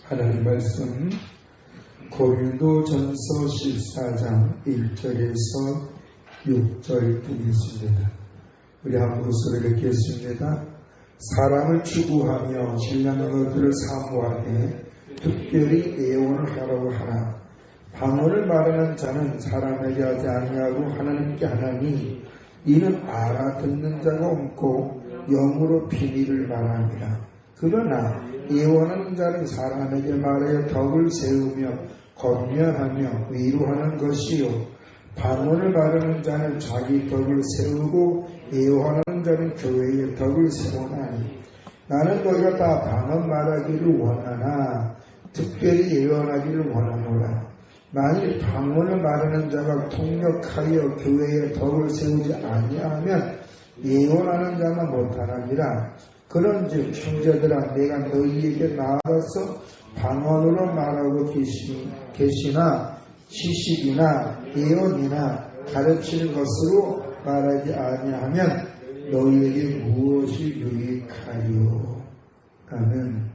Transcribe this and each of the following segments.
하나님 말씀 고린도전서 14장 1절에서 6절 있습니다. 우리 함부로 소리를 듣겠습니다. 사람을 추구하며 신령한 것들을 사모하되 특별히 애원을 하라고 하라. 방언을 말하는 자는 사람에게 하지 아니하고 하나님께 하나니 이는 알아듣는 자가 없고 영으로 비밀을 말합니다. 그러나 예언하는 자는 사람에게 말하여 덕을 세우며 권면하며 위로하는 것이요 방언을 말하는 자는 자기 덕을 세우고 예언하는 자는 교회의 덕을 세우나니 나는 너희가 다 방언 말하기를 원하나 특별히 예언하기를 원하노라. 만일 방언을 말하는 자가 통역하여 교회의 덕을 세우지 아니하면 예언하는 자만 못하나니라. 그런즉 형제들아 내가 너희에게 나아가서 방언으로 말하고 계시나 지식이나 예언이나 가르치는 것으로 말하지 아니하면 너희에게 무엇이 유익하리요. 라는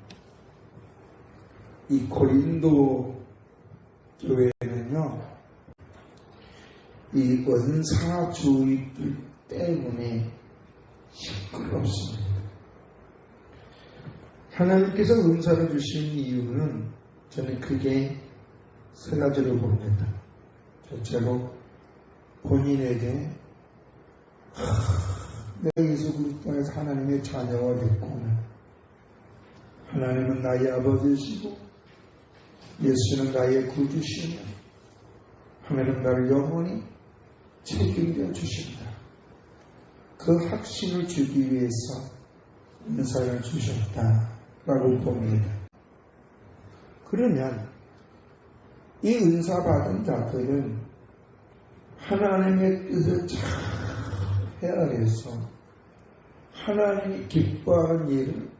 이 고린도 교회는요, 이 은사주의들 때문에 시끄럽습니다. 하나님께서 은사를 주신 이유는 저는 크게 세 가지로 봅니다. 첫째로 본인에게 내가 예수 그리스도에서 하나님의 자녀가 됐구나. 하나님은 나의 아버지시고 예수는 나의 구주시며 하나님 나를 영원히 책임져 주신다. 그 확신을 주기 위해서 은사를 주셨다라고 봅니다. 그러면 이 은사 받은 자들은 하나님의 뜻을 잘 헤아려서 하나님이 기뻐하는 일을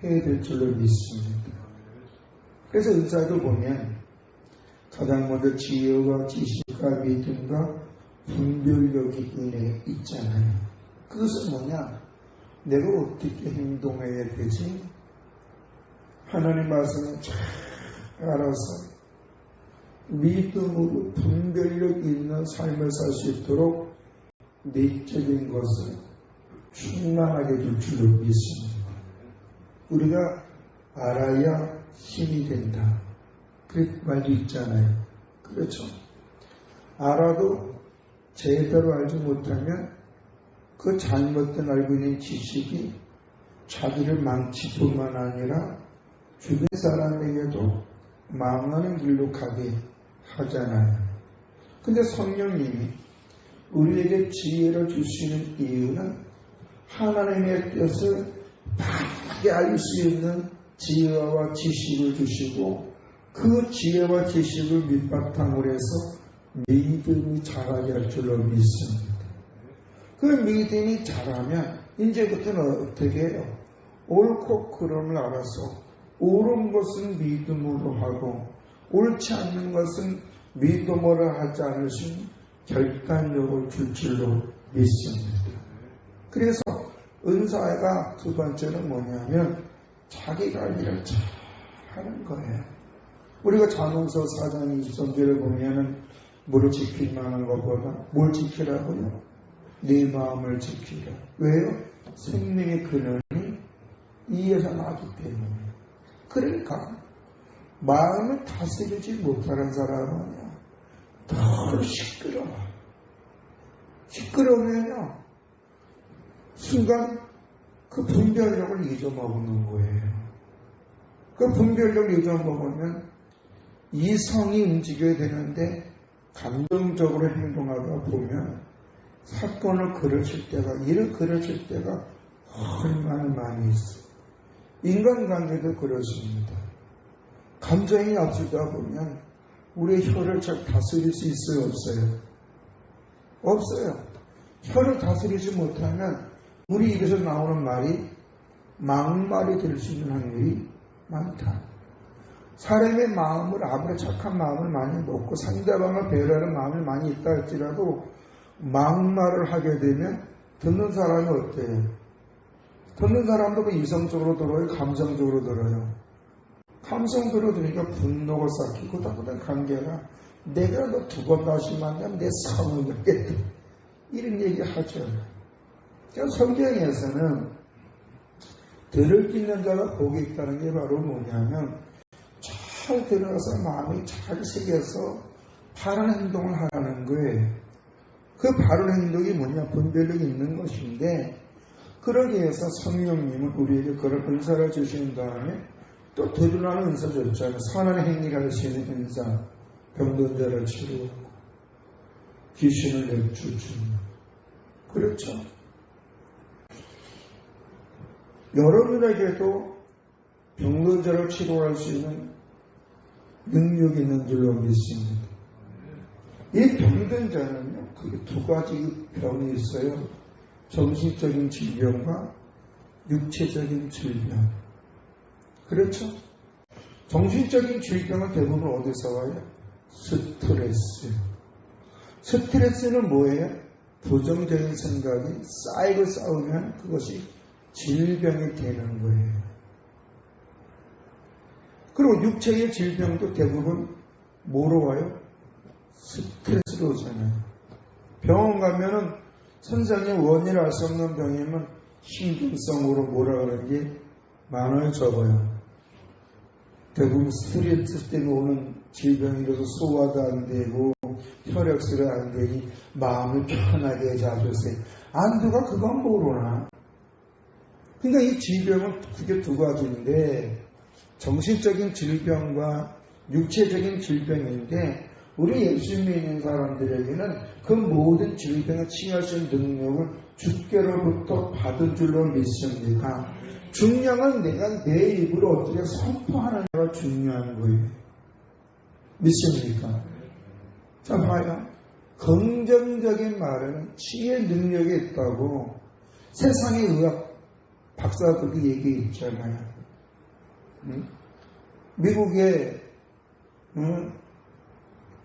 해야 될 줄로 믿습니다. 그래서 은사를 보면 가장 먼저 지혜와 지식과 믿음과 분별력이 은혜에 있잖아요. 그것은 뭐냐? 내가 어떻게 행동해야 되지? 하나님 말씀을 잘 알아서 믿음으로 분별력 있는 삶을 살 수 있도록 내적인 것을 충만하게 줄 줄로 믿습니다. 우리가 알아야 힘이 된다. 그 말도 있잖아요. 그렇죠. 알아도 제대로 알지 못하면 그 잘못된 알고 있는 지식이 자기를 망칠 뿐만 아니라 주변 사람에게도 망하는 길로 가게 하잖아요. 근데 성령님이 우리에게 지혜를 주시는 이유는 하나님의 뜻을 바르게 알 수 있는 지혜와 지식을 주시고 그 지혜와 지식을 밑바탕으로 해서 믿음이 자라게 할 줄로 믿습니다. 그 믿음이 자라면 이제부터는 어떻게 해요? 옳고 그름을 알아서 옳은 것은 믿음으로 하고 옳지 않는 것은 믿음으로 하지 않을 수 있는 결단력을 줄 줄로 믿습니다. 그래서 은사가 두 번째는 뭐냐면 자기가 일을 잘 하는 거예요. 우리가 잠언서 4장 23절을 보면은 뭐를 지킬 만한 것보다 뭘 지키라고요? 내 마음을 지키라. 왜요? 생명의 근원이 이에서 나기 때문에. 그러니까 마음을 다스리지 못하는 사람은 더 시끄러워. 시끄러우면요 순간 그 분별력을 잊어먹는 거예요. 그 분별력을 잊어먹으면 이성이 움직여야 되는데 감정적으로 행동하다 보면 사건을 그려칠 때가, 일을 그려칠 때가 얼마나 많이 있어요. 인간관계도 그렇습니다. 감정이 앞서다 보면 우리의 혀를 잘 다스릴 수 있어요, 없어요? 없어요. 혀를 다스리지 못하면 우리 입에서 나오는 말이 막말이 될 수 있는 확률이 많다. 사람의 마음을, 아무리 착한 마음을 많이 먹고 상대방을 배려하는 마음이 많이 있다 할지라도 막말을 하게 되면 듣는 사람이 어때요? 듣는 사람도 그 이성적으로 들어요? 감정적으로 들어요? 함성 들어드니까 분노가 삭히고 그다음부터 관계가 내가 너 두 번 다시 만나면 내 성을 넣겠다. 이런 얘기 하죠. 성경에서는 들을 찢는 자가 복이 있다는 게 바로 뭐냐면 잘 들어서 마음이 잘 새겨서 바른 행동을 하라는 거예요. 그 바른 행동이 뭐냐? 분별력이 있는 것인데 그러기 위해서 성령님은 우리에게 그런 은사를 주신 다음에 또 드러나는 은사 줬잖아요. 선한 행위를 할 수 있는 은사, 병든 자를 치료하고 귀신을 내쫓는. 그렇죠. 여러분에게도 병든 자를 치료할 수 있는 능력이 있는 줄로 믿습니다. 이 병든 자는요, 그게 두 가지 병이 있어요. 정신적인 질병과 육체적인 질병. 그렇죠? 정신적인 질병은 대부분 어디서 와요? 스트레스. 스트레스는 뭐예요? 부정적인 생각이 쌓이고 쌓으면 그것이 질병이 되는 거예요. 그리고 육체의 질병도 대부분 뭐로 와요? 스트레스로 오잖아요. 병원 가면은 선생님 원인을 알 수 없는 병이면 신경성으로 뭐라 그러는지 많아요, 적어요. 대부분 스트레스 때문에 오는 질병이라서 소화도 안 되고 혈액순환 안 되니 마음을 편하게 잡으세요. 누가 그건 모르나? 그러니까 이 질병은 그게 두 가지인데 정신적인 질병과 육체적인 질병인데 우리 예수 믿는 사람들에게는 그 모든 질병을 치유할 수 있는 능력을 주께로부터 받은 줄로 믿습니다. 중요한 내가 내 입으로 어떻게 선포하느냐가 중요한 거예요. 믿습니까? 자, 봐요. 긍정적인 말에는 치유의 능력이 있다고 세상의 의학 박사들이 얘기했잖아요. 미국의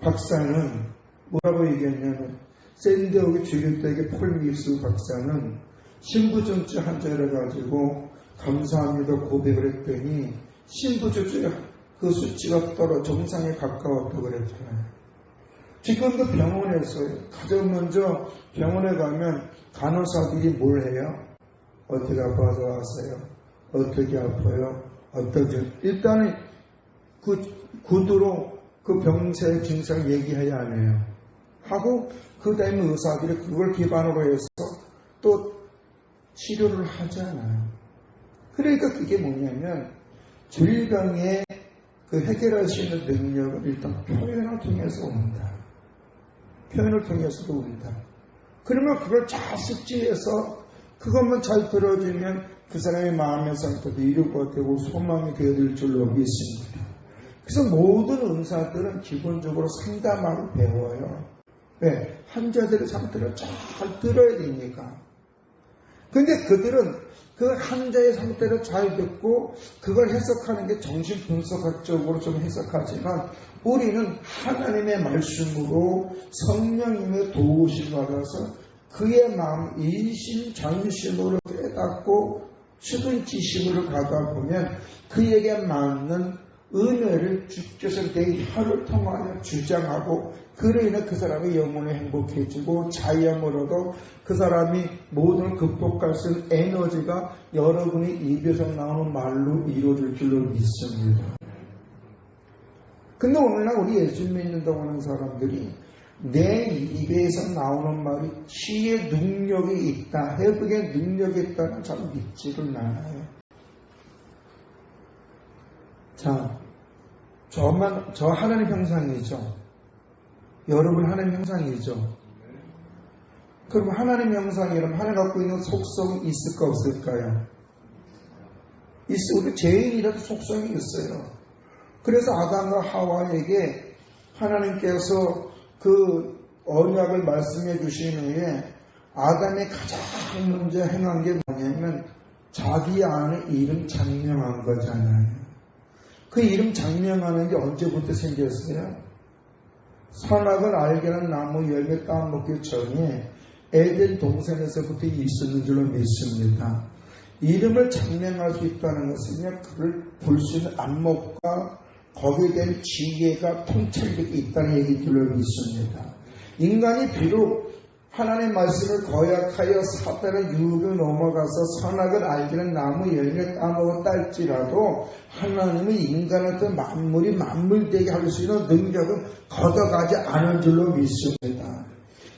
박사는 뭐라고 얘기했냐면 샌디에고 주립대학의 폴 믹스 박사는 신부전증 환자를 가지고 감사합니다 고백을 했더니 신부전증 그 수치가 정상에 가까웠다고 그랬잖아요. 지금도 병원에서요. 가장 먼저 병원에 가면 간호사들이 뭘 해요? 어떻게 아파서 왔어요? 어떻게 아파요? 어떻게? 일단은 그 구두로 그 병세의 증상을 얘기해야 하네요. 하고 그 다음에 의사들이 그걸 기반으로 해서 또 치료를 하잖아요. 그러니까 그게 뭐냐면 질병에 그 해결할 수 있는 능력은 일단 표현을 통해서 온다. 표현을 통해서도 온다. 그러면 그걸 잘 숙지해서 그것만 잘 들어주면 그 사람의 마음의 상태도 이루고 되고 소망이 되어질 줄로 믿습니다. 그래서 모든 은사들은 기본적으로 상담하고 배워요. 왜? 환자들의 상태를 잘 들어야 되니까. 근데 그들은 그 환자의 상태를 잘 듣고 그걸 해석하는 게 정신분석학적으로 좀 해석하지만 우리는 하나님의 말씀으로 성령님의 도우심 받아서 그의 마음 이심전심으로 깨닫고 수분 지식으로 가다 보면 그에게 맞는 은혜를 주께서 내 혀를 통하여 주장하고 그로 인해 그 사람의 영혼이 행복해지고 자유함으로도 그 사람이 모든 극복할 수 있는 에너지가 여러분의 입에서 나오는 말로 이루어질 줄로 믿습니다. 근데 오늘날 우리 예수 믿는다고 하는 사람들이 내 입에서 나오는 말이 치유의 능력이 있다, 회복의 능력이 있다는 잘 믿지를 않아요. 자, 저 하나님 형상이죠. 여러분 하나님 형상이죠. 그럼 하나님 형상이라면 하나님 갖고 있는 속성이 있을까 없을까요? 우리 죄인이라도 속성이 있어요. 그래서 아담과 하와에게 하나님께서 그 언약을 말씀해 주신 후에 아담이 가장 먼저 행한 게 뭐냐면 자기 안에 이름 장명한 거잖아요. 그 이름 장명하는 게 언제부터 생겼어요? 선악을 알게 하는 나무 열매 따먹기 전에 에덴 동산에서부터 있었는 줄로 믿습니다. 이름을 장명할 수 있다는 것은요, 그를 볼 수 있는 안목과 거기에 대한 지혜가 통찰력이 있다는 얘기들로 믿습니다. 인간이 비록 하나님의 말씀을 거역하여 사탄의 유혹에 넘어가서 선악을 알기는 나무 열매를 따먹었다 할지라도 하나님은 인간한테 만물이 만물되게 할 수 있는 능력은 걷어가지 않은 줄로 믿습니다.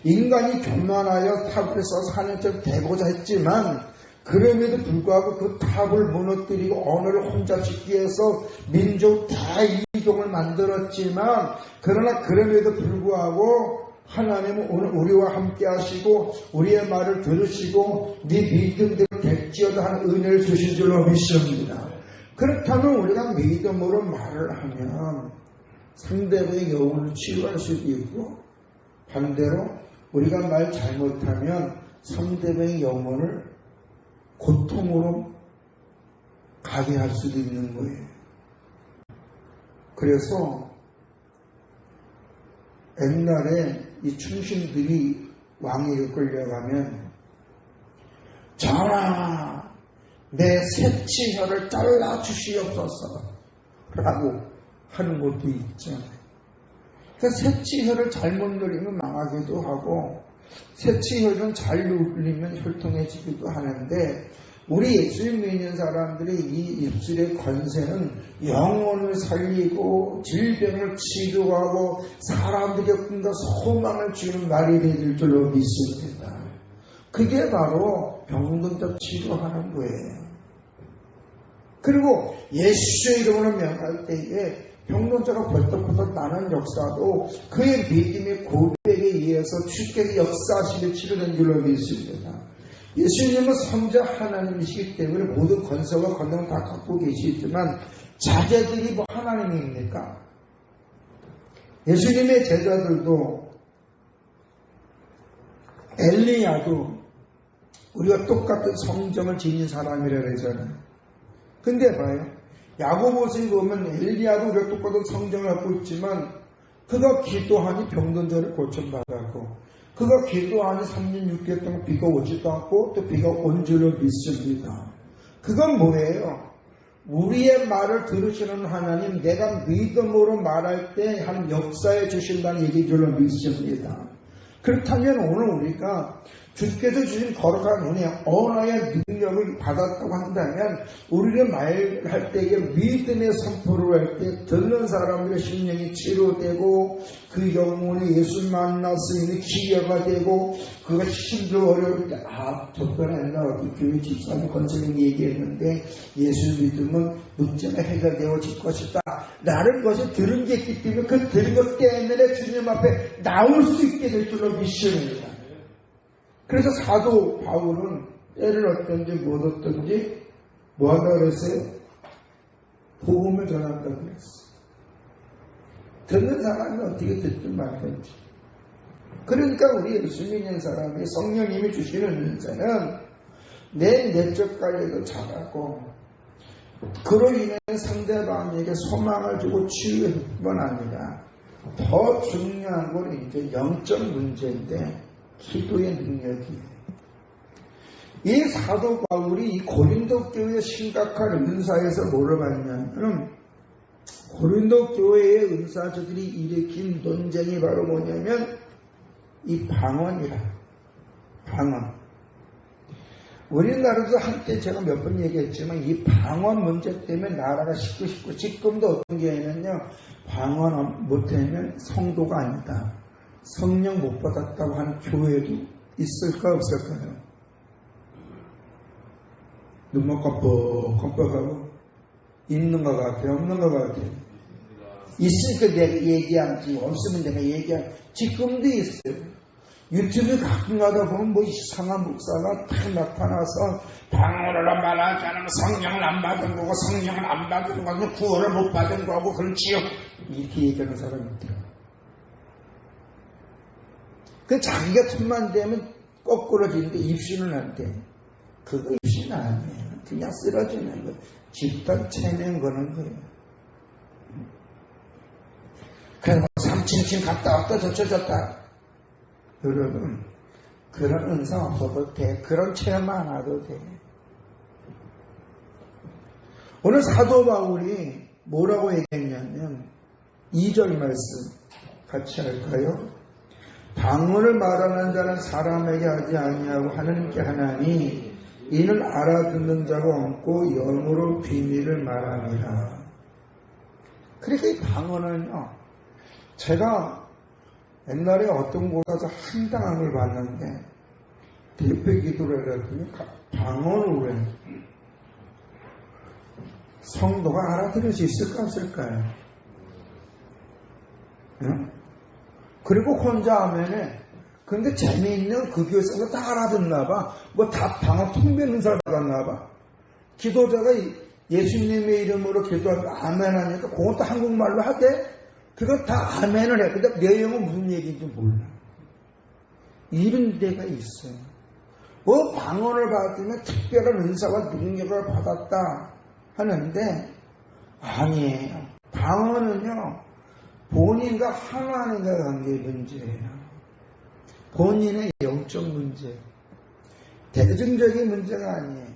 인간이 교만하여 탑을 써서 하나님처럼 되고자 했지만 그럼에도 불구하고 그 탑을 무너뜨리고 언어를 혼잡시키기 위해서 민족 대이동을 만들었지만 그러나 그럼에도 불구하고 하나님은 오늘 우리와 함께 하시고 우리의 말을 들으시고 네 믿음대로 될지어다 하는 은혜를 주신 줄로 믿습니다. 그렇다면 우리가 믿음으로 말을 하면 상대방의 영혼을 치유할 수도 있고 반대로 우리가 말 잘못하면 상대방의 영혼을 고통으로 가게 할 수도 있는 거예요. 그래서 옛날에 이 충신들이 왕에게 끌려가면 전하 내 새치혈을 잘라 주시옵소서 라고 하는 것도 있잖아요. 그러니까 새치혈을 잘못 누리면 망하기도 하고 새치혈은 잘 누리면 혈통해지기도 하는데 우리 예수님 믿는 사람들의 이 입술의 권세는 영혼을 살리고 질병을 치료하고 사람들이 꿈과 소망을 주는 말이 될 줄로 믿습니다. 그게 바로 병든자 치료하는 거예요. 그리고 예수의 이름으로 명할 때에 병든자가 벌떡벌떡 나는 역사도 그의 믿음의 고백에 의해서 주께서 역사하시며 치료된 줄로 믿습니다. 예수님은 성자 하나님이시기 때문에 모든 권세와 권능을 다 갖고 계시지만 자제들이 뭐 하나님입니까? 예수님의 제자들도 엘리야도 우리가 똑같은 성정을 지닌 사람이라 그러잖아요. 근데 봐요. 야고보서에 보면 엘리야도 우리가 똑같은 성정을 갖고 있지만 그가 기도하니 병든 자를 고침받았고 그가 기도하니 3년 6개월 동안 비가 오지도 않고 또 비가 온 줄로 믿습니다. 그건 뭐예요? 우리의 말을 들으시는 하나님, 내가 믿음으로 말할 때 한 역사에 주신다는 얘기 줄로 믿습니다. 그렇다면 오늘 우리가 주께서 주신 거룩한 은혜, 언어의 능력을 받았다고 한다면 우리를 말할 때에 믿음의 선포를 할 때 듣는 사람들의 심령이 치료되고 그 영혼이 예수 만나서 있는 기회가 되고 그가 힘들고 어려울 때 저번에 어디 교회 집사님 권사님이 얘기했는데 예수 믿으면 문제가 해결되어질 것이다 라는 것을 들은 게 있기 때문에 그 들은 것 때문에 주님 앞에 나올 수 있게 될 줄로 믿습니다. 그래서 사도 바울은 때를 얻든지 못 얻든지 뭐하다 그랬어요? 복음을 전한다 그랬어요. 듣는 사람이 어떻게 듣든 말든지. 그러니까 우리 예수 믿는 사람이 성령님이 주시는 은사는 내 내적 관리도 잘하고 그로 인해 상대방에게 소망을 주고 치유할 뿐 아니라 더 중요한 건 이제 영적 문제인데 기도의 능력이에요. 이 사도 바울이 이 고린도 교회의 심각한 은사에서 뭐를 봤냐면 고린도 교회의 은사자들이 일으킨 논쟁이 바로 뭐냐면 이 방언이라. 방언. 우리나라도 한때 제가 몇 번 얘기했지만 이 방언 문제 때문에 나라가 식고 지금도 어떤 경우에는요 방언 못하면 성도가 아니다. 성령 못 받았다고 하는 교회도 있을까 없을까요? 눈만 깜빡깜빡하고 있는 것 같아요? 없는 것 같아요? 있으니까 내가 얘기하지 없으면 내가 얘기하지. 지금도 있어요. 유튜브 가끔 가다 보면 뭐 이상한 목사가 딱 나타나서 방언으로 말하지 않으면 성령을 안 받은 거고 성령을 안 받은 거는 구원을 못 받은 거고 그렇지요. 이렇게 얘기하는 사람이 있더라고요. 그 자기가 틈만 되면 거꾸로지는데 입신은 안 돼. 그거 입신 아니에요. 그냥 쓰러지는 거예요. 집단 체면 거는 거예요. 그래서 3층 갔다 왔다 저쳐졌다. 여러분 그런 은사 없어도 돼. 그런 체험 안 해도 돼. 오늘 사도 바울이 뭐라고 얘기했냐면 2절 말씀 같이 할까요? 방언을 말하는 자는 사람에게 하지 아니하고 하나님께 하나니 이는 알아듣는 자가 없고 영으로 비밀을 말하니라. 그러니까 이 방언은요, 제가 옛날에 어떤 곳에 가서 한당함을 봤는데 대표 기도를 해더니 방언으로 해. 성도가 알아들을 수 있을까 없을까요? 응? 그리고 혼자 하면은 근데 재미있는 그 교회에서 다 알아듣나 봐. 뭐 다 방언 통변 은사를 받았나 봐. 기도자가 예수님의 이름으로 기도하고 아멘 하니까 그건 또 한국말로 하대. 그건 다 아멘을 해. 근데 내용은 무슨 얘기인지 몰라. 이런 데가 있어요. 뭐 방언을 받으면 특별한 은사와 능력을 받았다 하는데 아니에요. 방언은요, 본인과 하나님과 관계의 문제예요. 본인의 영적 문제, 대중적인 문제가 아니에요.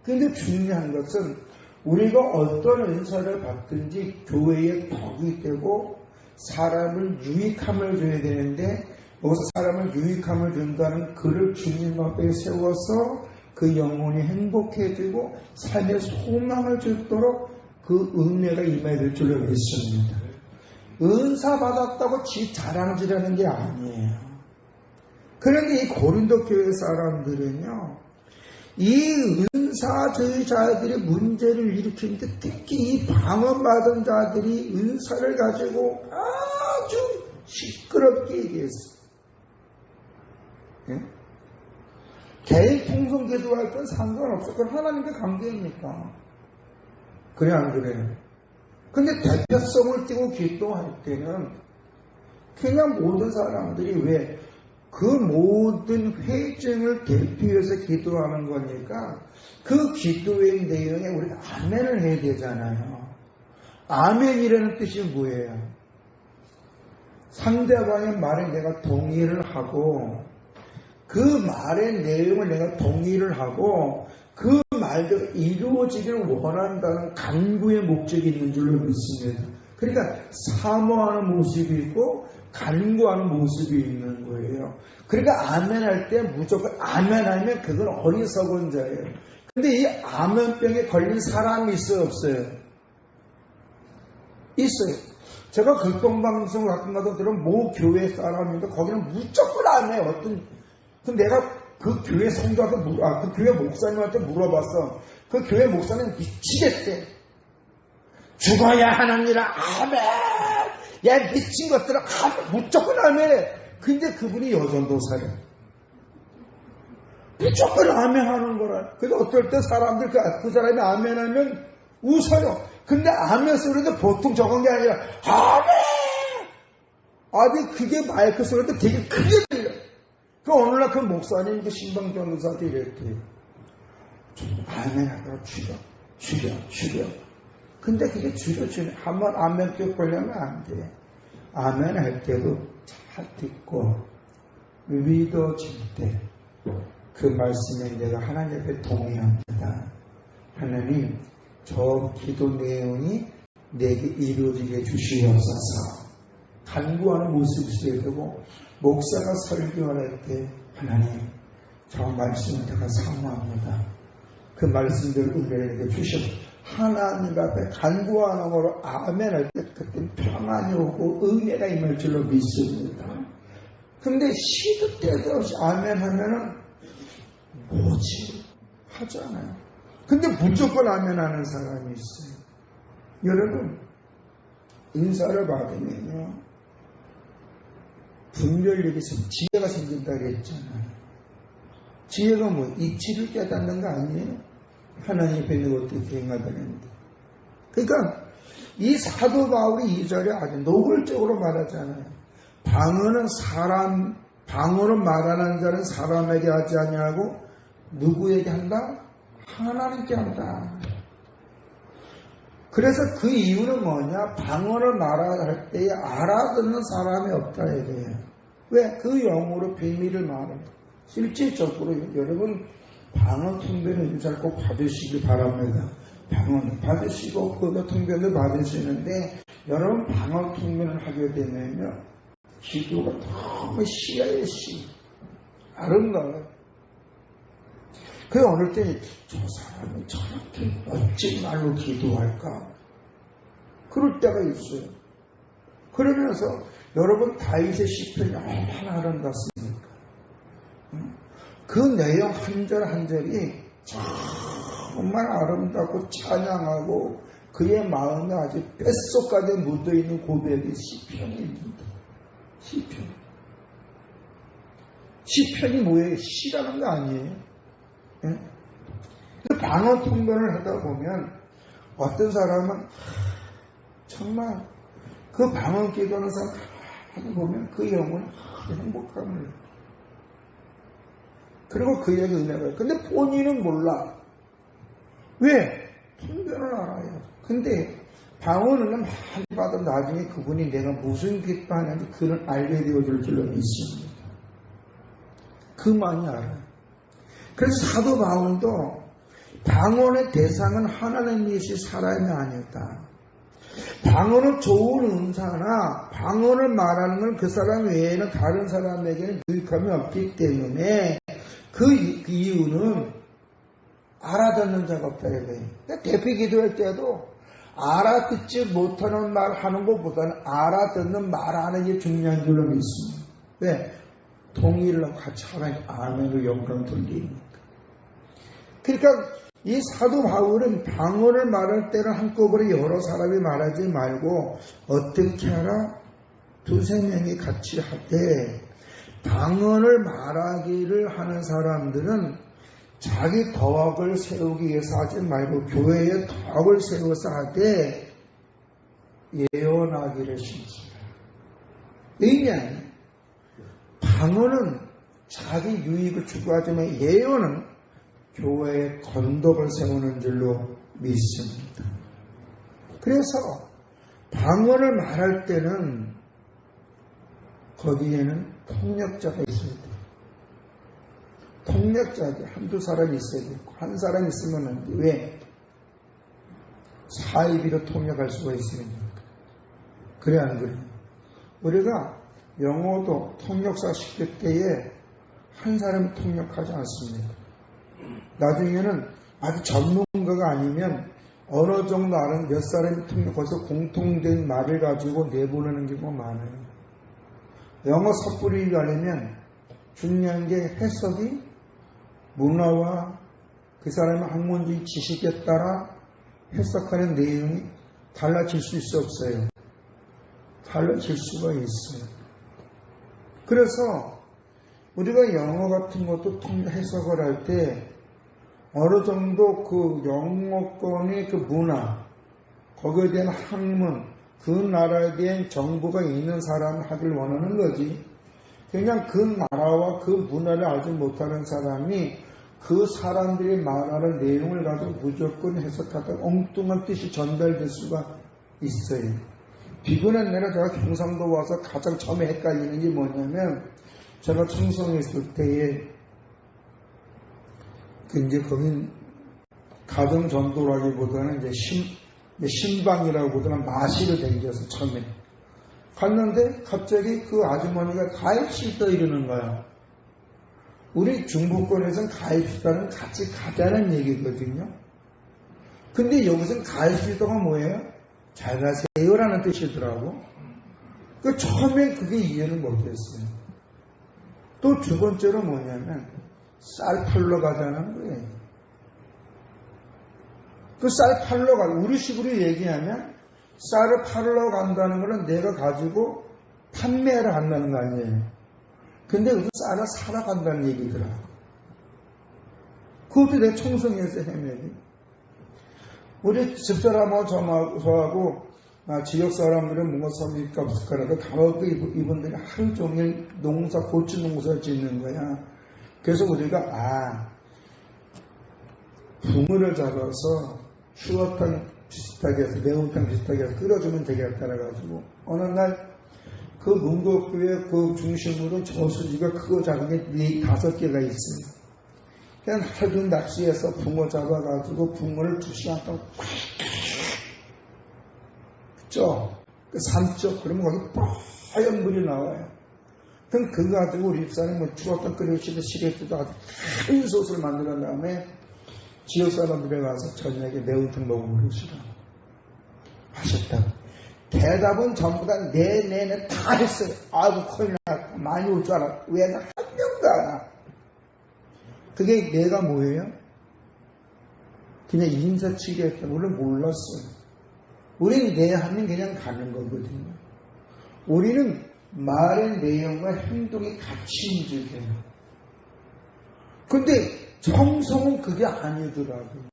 근데 중요한 것은 우리가 어떤 은사를 받든지 교회의 덕이 되고 사람을 유익함을 줘야 되는데 여기서 사람을 유익함을 준다는 그를 주님 앞에 세워서 그 영혼이 행복해지고 삶의 소망을 주도록 그 은혜가 임해야 될 줄로 믿습니다. 은사 받았다고 지 자랑질하는 게 아니에요. 그런데 이 고린도 교회 사람들은요, 이 은사주의자들의 문제를 일으키는데 특히 이 방언받은 자들이 은사를 가지고 아주 시끄럽게 얘기했어요. 예? 개인 통성 기도할 건 상관없어. 그건 하나님과 관계입니까? 그래 안 그래요? 근데 대표성을 띠고 기도할 때는 그냥 모든 사람들이 왜 그 모든 회중을 대표해서 기도하는 거니까 그 기도의 내용에 우리가 아멘을 해야 되잖아요. 아멘이라는 뜻이 뭐예요? 상대방의 말에 내가 동의를 하고 그 말의 내용을 내가 동의를 하고 그 말대로 이루어지기를 원한다는 간구의 목적이 있는 줄로 믿습니다. 그러니까 사모하는 모습이 있고 간구하는 모습이 있는 거예요. 그러니까 아멘할 때 무조건 아멘하면 그건 어리석은 자예요. 근데 이 아멘병에 걸린 사람이 있어요, 없어요? 있어요. 제가 극동방송 같은 것도 들으면 모 교회 사람인데 거기는 무조건 아멘해요. 근데 내가 그 교회 성도한테 그 교회 목사님한테 물어봤어. 그 교회 목사는 미치겠대. 죽어야 하느니라 아멘. 야 미친 것들아 아멘. 무조건 아멘해. 근데 그분이 여전도사래. 무조건 아멘 하는 거라. 그래서 어떨 때 사람들 그 사람이 아멘 하면 웃어요. 근데 아멘 소리도 보통 저건 게 아니라 아멘. 아니 그게 마이크 소리도 되게 크게 들려. 그 어느 날 그 목사님 그 신방전도사한테 이랬대요. 아멘 하다가 줄여. 근데 그게 줄여. 한번 아멘 뼈 걸려면 안 돼. 아멘 할 때도 잘 듣고 믿어질 때 그 말씀에 내가 하나님 앞에 동의합니다. 하나님 저 기도 내용이 내게 이루어지게 주시옵소서. 간구하는 모습이 있어야 되고 목사가 설교할 때 하나님 저 말씀을 내가 사모합니다. 그 말씀들을 은혜를 주시옵소서. 하나님 앞에 간구하는 거로 아멘 할 때 그때 평안이 오고 은혜가 임할 줄로 믿습니다. 근데 시도 때도 없이 아멘 하면은 뭐지? 하잖아요. 근데 무조건 아멘 하는 사람이 있어요. 여러분 인사를 받으면요 분별력이 지혜가 생긴다고 했잖아요. 지혜가 뭐 이치를 깨닫는 거 아니에요? 하나님 앞에 있는 것도 행하다는데. 그러니까 이 사도 바울이 2절에 아주 노골적으로 말하잖아요. 방언을 말하는 자는 사람에게 하지 아니하고 누구에게 한다? 하나님께 한다. 그래서 그 이유는 뭐냐? 방언을 말할 때에 알아듣는 사람이 없다 이거예요. 왜? 그 영으로 비밀을 말합니다. 실질적으로 여러분 방언 통변 은사를 꼭 받으시기 바랍니다. 방언을 받으시고 그도 통변도 받으시는데 여러분 방언 통변을 하게 되면요 기도가 너무 시야의 시 아름다워요. 그 어느 때 저 사람이 저렇게 멋진 말로 기도할까 그럴 때가 있어요. 그러면서 여러분 다윗의 시편이 얼마나 아름답습니까? 그 내용 한 절 한 절이 정말 아름답고 찬양하고 그의 마음에 아주 뼛속까지 묻어있는 고백이 시편입니다. 시편이 뭐예요? 시라는 거 아니에요? 예? 방언 통변을 하다 보면 어떤 사람은 정말 그 방언 기도하는 사람 하다 보면 그 영혼이 행복함을 해요. 그리고 그에게 은혜가 있어요. 근데 본인은 몰라. 왜? 통변을 알아요. 근데 방언을 많이 받아 나중에 그분이 내가 무슨 기도하는지 그를 알게 되어줄 줄로 믿습니다. 그만이 알아요. 그래서 사도 바울도 방언의 대상은 하나님이시 사람이 아니다. 방언은 좋은 은사나 방언을 말하는 건 그 사람 외에는 다른 사람에게는 유익함이 없기 때문에 그 이유는 알아듣는 자가 없다 이거예요. 그러니까 대피 기도할 때도 알아듣지 못하는 말 하는 것보다는 알아듣는 말하는 게 중요한 줄로 믿습니다. 왜? 동의를 하고 같이 하나님 아멘으로 영광 돌리니까. 그러니까 이 사도 바울은 방언을 말할 때는 한꺼번에 여러 사람이 말하지 말고 어떻게 하라? 두세 명이 같이 하되 방언을 말하기를 하는 사람들은 자기 덕을 세우기 위해서 하지 말고 교회에 덕을 세워서 하되 예언하기를 심시라. 의미 아니에요. 방언은 자기 유익을 추구하지만 예언은 교회에 건덕을 세우는 줄로 믿습니다. 그래서 방언을 말할 때는 거기에는 통역자가 있습니다. 통역자가 한두 사람이 있어야 되고 한 사람 있으면 안 돼. 왜? 사이비로 통역할 수가 있습니다. 그래 안 그래요? 우리가 영어도 통역사 시킬 때에 한 사람이 통역하지 않습니다. 나중에는 아주 전문가가 아니면 어느 정도 아는 몇 사람이 통역해서 공통된 말을 가지고 내보내는 경우가 많아요. 영어 섣부리게 하려면 중요한 게 해석이 문화와 그 사람의 학문적 지식에 따라 해석하는 내용이 달라질 수 있어 없어요? 달라질 수가 있어요. 그래서 우리가 영어 같은 것도 해석을 할 때 어느 정도 그 영어권의 그 문화, 거기에 대한 학문, 그 나라에 대한 정보가 있는 사람을 하길 원하는 거지. 그냥 그 나라와 그 문화를 알지 못하는 사람이 그 사람들이 말하는 내용을 가지고 무조건 해석하다 엉뚱한 뜻이 전달될 수가 있어요. 비근한 내가 제가 경상도 와서 가장 처음에 헷갈리는 게 뭐냐면 제가 청송에 있을 때에 이제 거긴 가정 전도라기보다는 이제 신방이라고 보다는 마시를 댕겨서 처음에 갔는데 갑자기 그 아주머니가 가입시다 이러는 거야. 우리 중부권에서는 가입시다는 같이 가자는 얘기거든요. 근데 여기서는 가입시다가 뭐예요? 잘 가세요라는 뜻이더라고. 그 처음에 그게 이해를 못했어요. 또 두 번째로 뭐냐면 쌀 팔러 가자는 거예요. 그 쌀 팔러 가, 우리 식으로 얘기하면 쌀을 팔러 간다는 거는 내가 가지고 판매를 한다는 거 아니에요. 근데 그 쌀을 사러 간다는 얘기더라. 그것도 내 청송에서 헤매기. 우리 집사람하고 저하고 지역 사람들은 뭔가 섬일까 없을까라도 가로도 이분들이 하루 종일 농사, 고추 농사를 짓는 거야. 그래서 우리가 붕어를 잡아서 추어탕 비슷하게 해서 매운탕 비슷하게 해서 끓여주면 되겠다라 가지고 어느 날 그 문고교의 그 중심으로 저수지가 크고 작은 게 5개가 있어요. 그냥 하루 낚시해서 붕어 잡아가지고 붕어를 2시간 동안 그죠? 그 삼쪽 그러면 거기 하얀 물이 나와요. 그럼 그거 가지고 우리 집사람이 뭐 죽었던 끓여시도 시래기도 아주 큰 소스를 만든 다음에 지역 사람들에 가서 저녁에 매운탕 먹으면 그러시라. 하셨다. 대답은 전부 다 네네네 다 했어요. 아이고 큰일 났다. 많이 올 줄 알았다. 왜 나 한 명도 안 와. 그게 내가 뭐예요? 그냥 인사치레였다. 물론 몰랐어요. 우린 내 하면 그냥 가는 거거든요. 우리는 말의 내용과 행동이 같이 움직여요. 근데 정성은 그게 아니더라고요.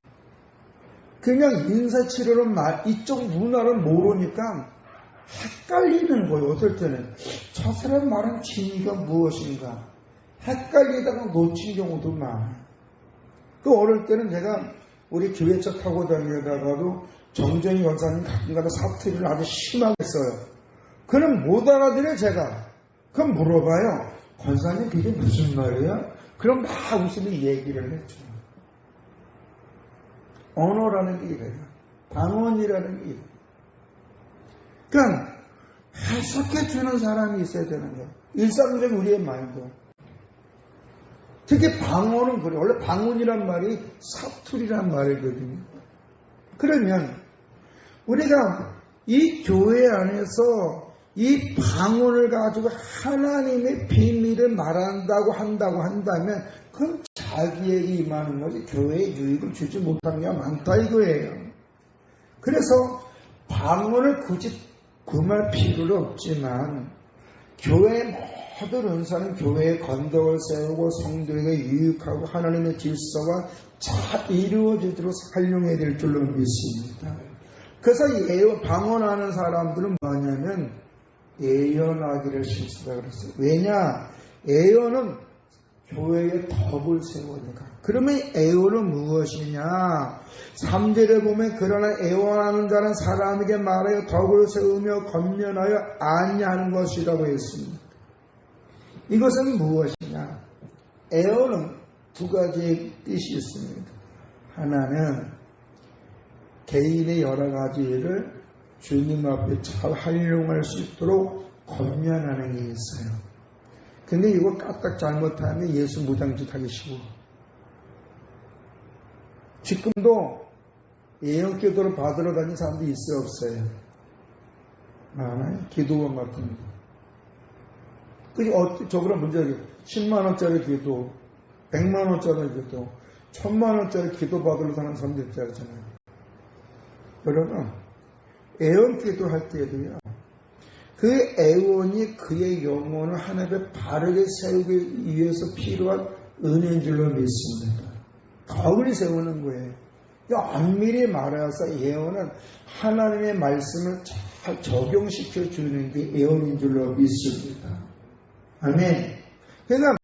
그냥 인사치레로 이쪽 문화를 모르니까 헷갈리는 거예요. 어떨 때는 저 사람 말한 진의가 무엇인가 헷갈리다가 놓친 경우도 많아요. 그 어릴 때는 제가 우리 교회차 타고 다니다가도 정전희 권사님 가끔가다 사투리를 아주 심하게 써요. 그럼 못 알아들어요. 제가 그럼 물어봐요. 권사님 그게 무슨 말이야? 그럼 막 웃으며 얘기를 했죠. 언어라는 게 이래요. 방언이라는 게 이래요. 그러니까 해석해주는 사람이 있어야 되는 거예요. 일상적인 우리의 마인드. 특히 방언은 그래요. 원래 방언이란 말이 사투리란 말이거든요. 그러면 우리가 이 교회 안에서 이 방언을 가지고 하나님의 비밀을 말한다고 한다면 그건 자기에게 임하는 거지 교회에 유익을 주지 못하는 게 많다 이거예요. 그래서 방언을 굳이 금할 필요는 없지만 교회의 모든 은사는 교회의 건덕을 세우고 성도에게 유익하고 하나님의 질서가 잘 이루어지도록 활용해야 될 줄로 믿습니다. 그래서 방언하는 사람들은 뭐냐면 예언하기를 실수다 그랬어요. 왜냐? 예언은 교회의 덕을 세우니까. 그러면 예언은 무엇이냐? 3절에 보면 그러나 예언하는 자는 사람에게 말하여 덕을 세우며 권면하여 안위하는 것이라고 했습니다. 이것은 무엇이냐? 예언은 두 가지의 뜻이 있습니다. 하나는 개인의 여러 가지 일을 주님 앞에 잘 활용할 수 있도록 권면하는 게 있어요. 근데 이거 까딱 잘못하면 예수 무장짓 하기 쉬워. 지금도 예언 기도를 받으러 다니는 사람들이 있어요, 없어요? 많아요. 기도원 같은 거. 그게 저거랑 문제가 10만원짜리 기도, 100만원짜리 기도, 1000만원짜리 기도 받으러 다니는 사람들 있잖아요. 여러분, 애원 기도할 때도요, 그 애원이 그의 영혼을 하나님에 바르게 세우기 위해서 필요한 은혜인 줄로 믿습니다. 덕을 세우는 거예요. 엄밀히 말해서 예언은 하나님의 말씀을 잘 적용시켜 주는 게 예언인 줄로 믿습니다. 아멘. 그러니까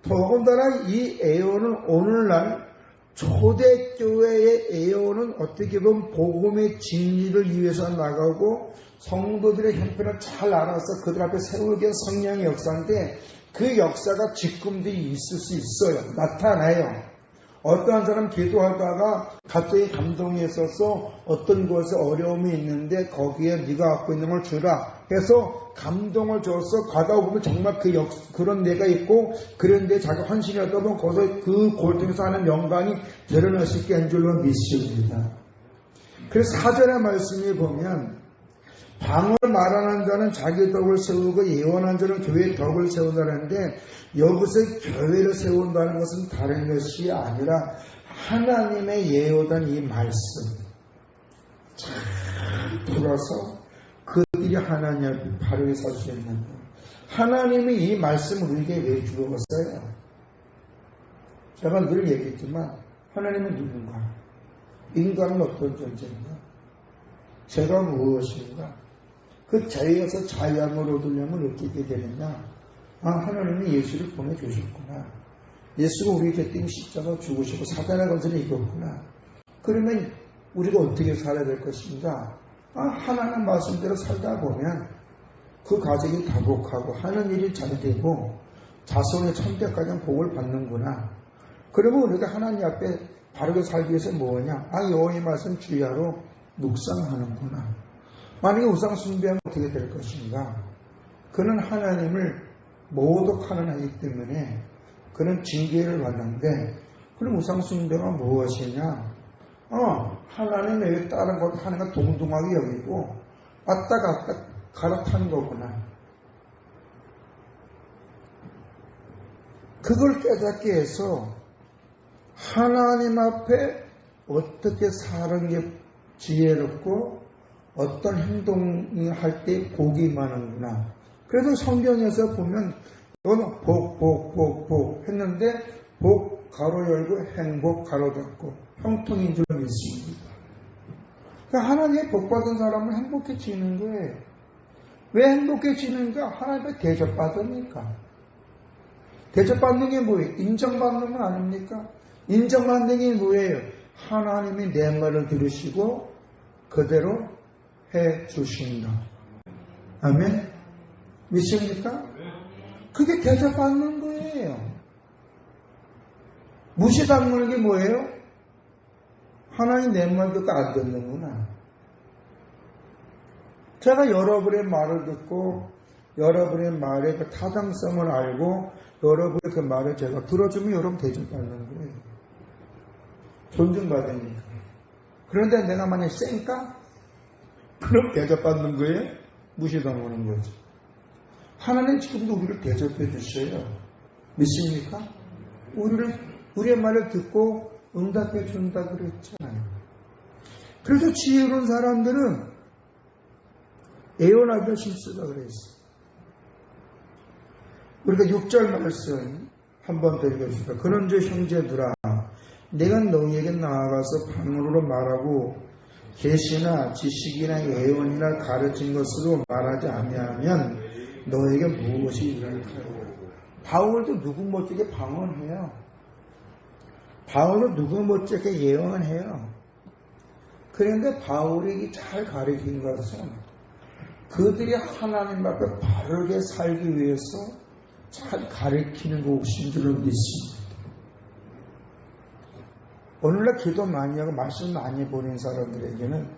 더군다나 이 예언은 오늘날 초대교회의 예언은 어떻게 보면 복음의 진리를 위해서 나가고 성도들의 형편을 잘 알아서 그들 앞에 세우기 위한 성령의 역사인데 그 역사가 지금도 있을 수 있어요. 나타나요. 어떠한 사람 기도하다가 갑자기 감동이 있어서 어떤 곳에 어려움이 있는데 거기에 네가 갖고 있는 걸 주라 해서 감동을 줘서 가다 보면 정말 그런 데가 있고 그런데 자기가 헌신이 하다 보면 거기서 그 골통에서 하는 영광이 드러날 수 있게 한 줄로 믿습니다. 그래서 4절의 말씀에 보면 방언을 말하는 자는 자기 덕을 세우고 예언하는 자는 교회의 덕을 세운다는데 여기서 교회를 세운다는 것은 다른 것이 아니라 하나님의 예언한 이 말씀 잘 들어서 그들이 하나님 앞에 바르게 설 수 있는 거예요. 하나님이 이 말씀을 우리에게 왜 주었어요? 제가 늘 얘기했지만 하나님은 누군가? 인간은 어떤 존재인가? 제가 무엇인가? 그 자유에서 자유함을 얻으려면 어떻게 되느냐? 하나님이 예수를 보내주셨구나. 예수가 우리 곁에 십자가 죽으시고 사단의 권세를 이겼구나. 그러면 우리가 어떻게 살아야 될 것인가? 하나님 말씀대로 살다 보면 그 가정이 다복하고 하는 일이 잘 되고 자손의 천대까지 복을 받는구나. 그러면 우리가 하나님 앞에 바르게 살기 위해서 뭐냐? 여호와의 말씀 주야로 묵상하는구나. 만약에 우상 숭배하면 어떻게 될 것인가? 그는 하나님을 모독하는 하기 때문에 그는 징계를 받는데, 그럼 우상 숭배가 무엇이냐? 하나님 외에 다른 것 하나가 동등하게 여기고 왔다 갔다 갈아탄 거구나. 그걸 깨닫게 해서 하나님 앞에 어떻게 사는 게 지혜롭고 어떤 행동을 할 때 복이 많은구나. 그래서 성경에서 보면 이건 복 했는데 복 가로 열고 행복 가로 닫고 형통인 줄 믿습니다. 그러니까 하나님의 복 받은 사람은 행복해지는 거예요. 왜 행복해지는가? 하나님의 대접받으니까. 대접받는 게 뭐예요? 인정받는 건 아닙니까? 인정받는 게 뭐예요? 하나님이 내 말을 들으시고 그대로 해 주신다. 아멘? 믿습니까? 그게 대접받는 거예요. 무시받는 게 뭐예요? 하나님 내 말 듣고 안 듣는구나. 제가 여러분의 말을 듣고 여러분의 말의 그 타당성을 알고 여러분의 그 말을 제가 들어주면 여러분 대접받는 거예요. 존중받으니까. 그런데 내가 만약에 쌩까? 그럼 대접받는 거예요? 무시당하는 거죠. 하나님 지금도 우리를 대접해 주셔요. 믿습니까? 우리의 말을 듣고 응답해 준다 그랬잖아요. 그래서 지혜로운 사람들은 애원하기가 실수다 그랬어요. 우리가 6절 말씀 한번 더 읽어주시다. 그런즉 형제들아, 내가 너희에게 나아가서 방언으로 말하고 계시나 지식이나 예언이나 가르친 것으로 말하지 아니하면 너에게 무엇이 일어날까요? 바울도 누구 못지게 방언해요. 바울도 누구 못지게 예언해요. 그런데 바울이 잘 가르친 것은 그들이 하나님 앞에 바르게 살기 위해서 잘 가르치는 것인 줄을 믿습니다. 오늘날 기도 많이 하고 말씀 많이 보낸 사람들에게는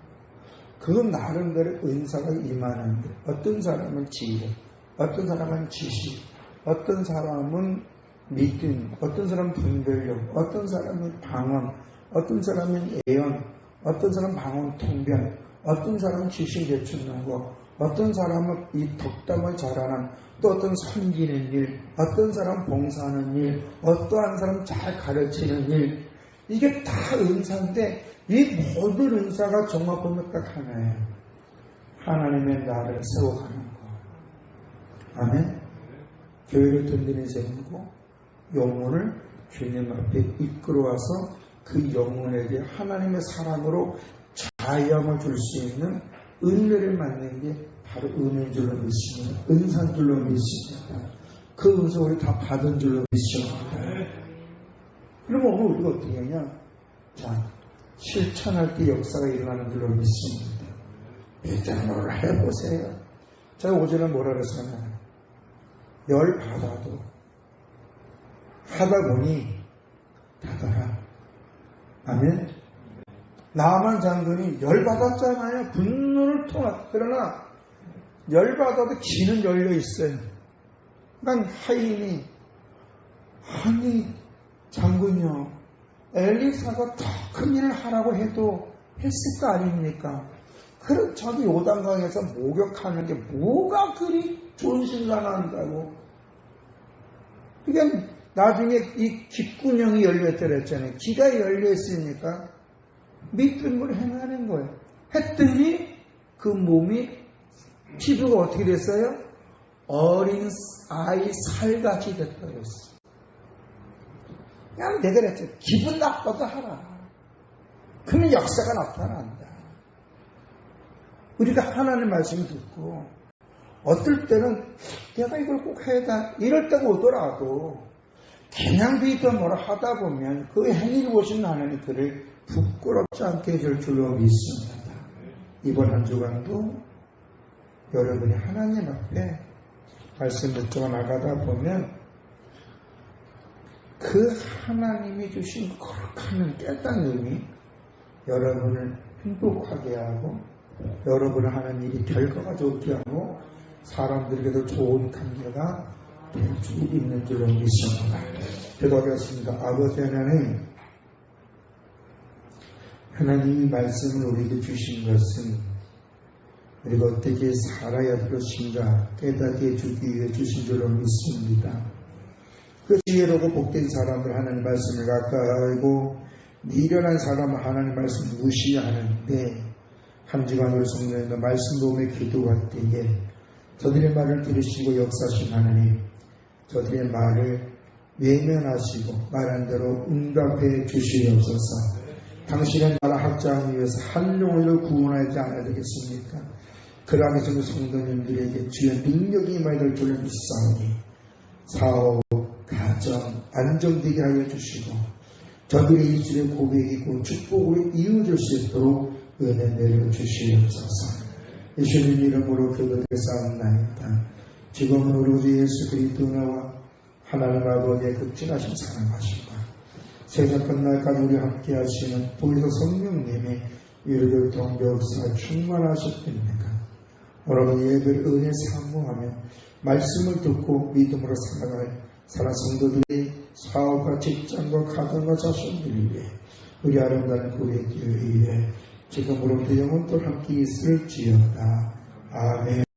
그건 나름대로 은사가 임하는데, 어떤 사람은 지혜, 어떤 사람은 지식, 어떤 사람은 믿음, 어떤 사람은 분별력, 어떤 사람은 방언, 어떤 사람은 예언, 어떤 사람은 방언 통변, 어떤 사람은 지식 내쫓는 거, 어떤 사람은 이 덕담을 잘하는, 또 어떤 섬기는 일, 어떤 사람은 봉사하는 일, 어떠한 사람은 잘 가르치는 일, 이게 다 은사인데 이 모든 은사가 종합보면 딱 하나예요. 하나님의 나를 세워가는 거. 아멘. 교회를 든든히 세우고 영혼을 주님 앞에 이끌어와서 그 영혼에게 하나님의 사랑으로 자유함을 줄 수 있는 은혜를 받는 게 바로 은혜인 줄로 믿습니다. 은사인 줄로 믿습니다. 그 은사 우리 다 받은 줄로 믿습니다. 그러면 오늘 우리가 어떻게 하냐? 자, 실천할 때 역사가 일어나는 줄로 믿습니다. 일단 해보세요. 제가 오전에 뭐라 그랬었나요? 열 받아도 하다 보니 다더라. 아멘. 나만 장군이 열 받았잖아요. 분노를 통한. 그러나 열 받아도 기는 열려 있어요. 난 하인이 아니 장군요, 엘리사가 더 큰 일을 하라고 해도 했을 거 아닙니까? 그럼 저기 요단강에서 목욕하는 게 뭐가 그리 좋은 신랑한다고. 그러니까 나중에 이 귓구녕이 열렸더랬잖아요. 귀가 열려있으니까 믿음을 행하는 거예요. 했더니 그 몸이 피부가 어떻게 됐어요? 어린 아이 살같이 됐다 그랬어요. 그냥 내가 그랬죠. 기분 나빠도 하라. 그러면 역사가 나타난다. 우리가 하나님의 말씀을 듣고 어떨 때는 내가 이걸 꼭 해야 이럴 때가 오더라도 그냥 믿어 뭐라 하다 보면 그 행위를 보신 하나님이 그를 부끄럽지 않게 해줄 줄로 믿습니다. 이번 한 주간도 여러분이 하나님 앞에 말씀 듣고 나가다 보면 그 하나님이 주신 거룩한 깨달음이 여러분을 행복하게 하고 여러분을 하는 일이 결과가 좋게 하고 사람들에게도 좋은 관계가 될 수 있는 줄로 믿습니다. 기도하겠습니다. 아버지 하나님이 말씀을 우리에게 주신 것은 우리가 어떻게 살아야 할 것인가 깨닫게 해주기 위해 주신 줄로 믿습니다. 그 지혜로고 복된 사람들 하나님 말씀을 가까이 하고 미련한 사람은 하나님 말씀을 무시하는데 한 주간으로 성령님과 말씀 도움에 기도할 때에 저들의 말을 들으시고 역사하신 하나님, 저들의 말을 외면하시고 말한 대로 응답해 주시옵소서. 당신의 나라 확장하기 위해서 한 영혼을 구원하지 않아야 되겠습니까? 그러하기 전에 성도님들에게 주의 능력이 임하여 될 줄을 믿사오니 사업, 가정, 안정되게 하여 주시고 저들의 일주일의 고백이고 축복으로 이어질 수 있도록 은혜 내려주시옵소서. 예수님 이름으로 기도드렸사옵나이다. 지금은 우리 주 예수 그리스도와 하나님 아버지의 극진하신 사랑하심과 세상 끝날까지 우리 함께 하시는 보혜사 성령님의 위로를 동역사 충만하셨습니까? 오늘은 예배를 은혜 사모하며 말씀을 듣고 믿음으로 살아갈 사랑 성도들의 사업과 직장과 가정과 자손들을 위해 우리 아름다운 고백을 위해 지금으로부터 영원토록 함께 있을지어다. 아멘.